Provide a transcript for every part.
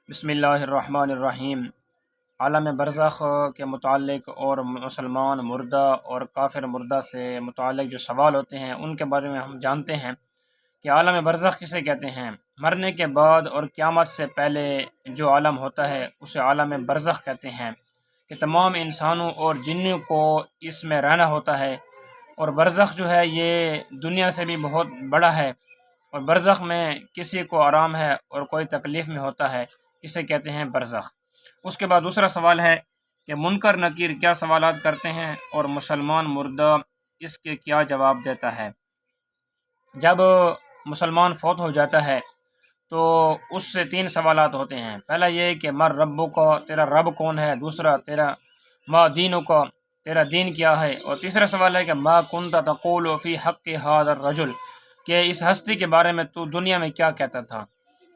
بسم اللہ الرحمن الرحیم۔ عالم برزخ کے متعلق اور مسلمان مردہ اور کافر مردہ سے متعلق جو سوال ہوتے ہیں ان کے بارے میں ہم جانتے ہیں کہ عالم برزخ کسے کہتے ہیں۔ مرنے کے بعد اور قیامت سے پہلے جو عالم ہوتا ہے اسے عالم برزخ کہتے ہیں کہ تمام انسانوں اور جنوں کو اس میں رہنا ہوتا ہے، اور برزخ جو ہے یہ دنیا سے بھی بہت بڑا ہے، اور برزخ میں کسی کو آرام ہے اور کوئی تکلیف میں ہوتا ہے، اسے کہتے ہیں برزخ۔ اس کے بعد دوسرا سوال ہے کہ منکر نکیر کیا سوالات کرتے ہیں اور مسلمان مردہ اس کے کیا جواب دیتا ہے۔ جب مسلمان فوت ہو جاتا ہے تو اس سے تین سوالات ہوتے ہیں۔ پہلا یہ کہ مر ربو کا، تیرا رب کون ہے، دوسرا تیرا ما دینو کا، تیرا دین کیا ہے، اور تیسرا سوال ہے کہ ما کنت تقول فی حق ھذا الرجل، کہ اس ہستی کے بارے میں تو دنیا میں کیا کہتا تھا۔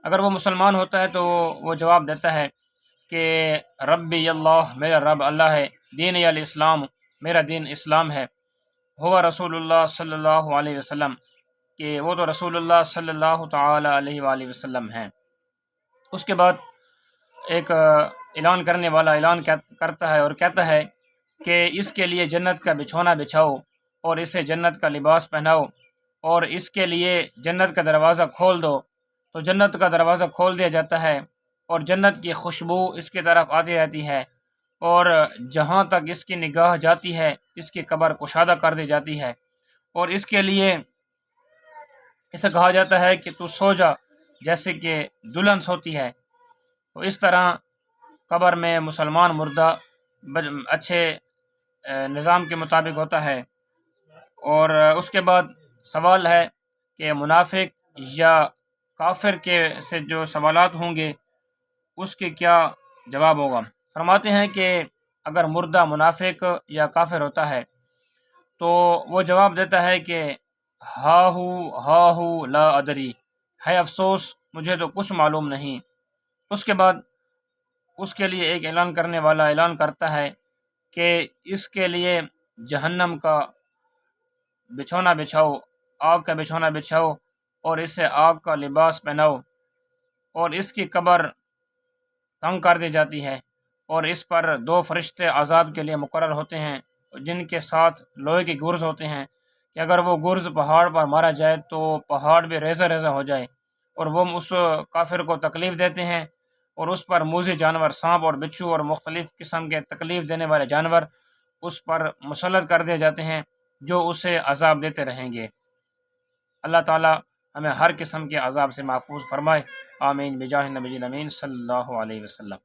اگر وہ مسلمان ہوتا ہے تو وہ جواب دیتا ہے کہ ربی اللہ، میرا رب اللہ ہے، دین الاسلام، میرا دین اسلام ہے، ہوا رسول اللہ صلی اللہ علیہ وسلم، کہ وہ تو رسول اللہ صلی اللہ تعالی علیہ وآلہ وسلم ہیں۔ اس کے بعد ایک اعلان کرنے والا اعلان کرتا ہے اور کہتا ہے کہ اس کے لیے جنت کا بچھونا بچھاؤ اور اسے جنت کا لباس پہناؤ، اور اس کے لیے جنت کا دروازہ کھول دو، تو جنت کا دروازہ کھول دیا جاتا ہے اور جنت کی خوشبو اس کی طرف آتی رہتی ہے، اور جہاں تک اس کی نگاہ جاتی ہے اس کی قبر کشادہ کر دی جاتی ہے، اور اس کے لیے اسے کہا جاتا ہے کہ تو سو جا جیسے کہ دلہن سوتی ہے۔ تو اس طرح قبر میں مسلمان مردہ اچھے نظام کے مطابق ہوتا ہے۔ اور اس کے بعد سوال ہے کہ منافق یا کافر کے سے جو سوالات ہوں گے اس کے کیا جواب ہوگا۔ فرماتے ہیں کہ اگر مردہ منافق یا کافر ہوتا ہے تو وہ جواب دیتا ہے کہ ہا ہو لا ادری، ہے افسوس مجھے تو کچھ معلوم نہیں۔ اس کے بعد اس کے لیے ایک اعلان کرنے والا اعلان کرتا ہے کہ اس کے لیے جہنم کا بچھونا بچھاؤ، آگ کا بچھونا بچھاؤ، اور اسے آگ کا لباس پہناؤ، اور اس کی قبر تنگ کر دی جاتی ہے، اور اس پر دو فرشتے عذاب کے لیے مقرر ہوتے ہیں جن کے ساتھ لوہے کے گرز ہوتے ہیں کہ اگر وہ گرز پہاڑ پر مارا جائے تو پہاڑ بھی ریزہ ریزہ ہو جائے، اور وہ اس کافر کو تکلیف دیتے ہیں، اور اس پر موذی جانور سانپ اور بچھو اور مختلف قسم کے تکلیف دینے والے جانور اس پر مسلط کر دیے جاتے ہیں جو اسے عذاب دیتے رہیں گے۔ اللہ تعالی ہمیں ہر قسم کے عذاب سے محفوظ فرمائے، آمین بجاہ نبی الامین صلی اللہ علیہ وسلم۔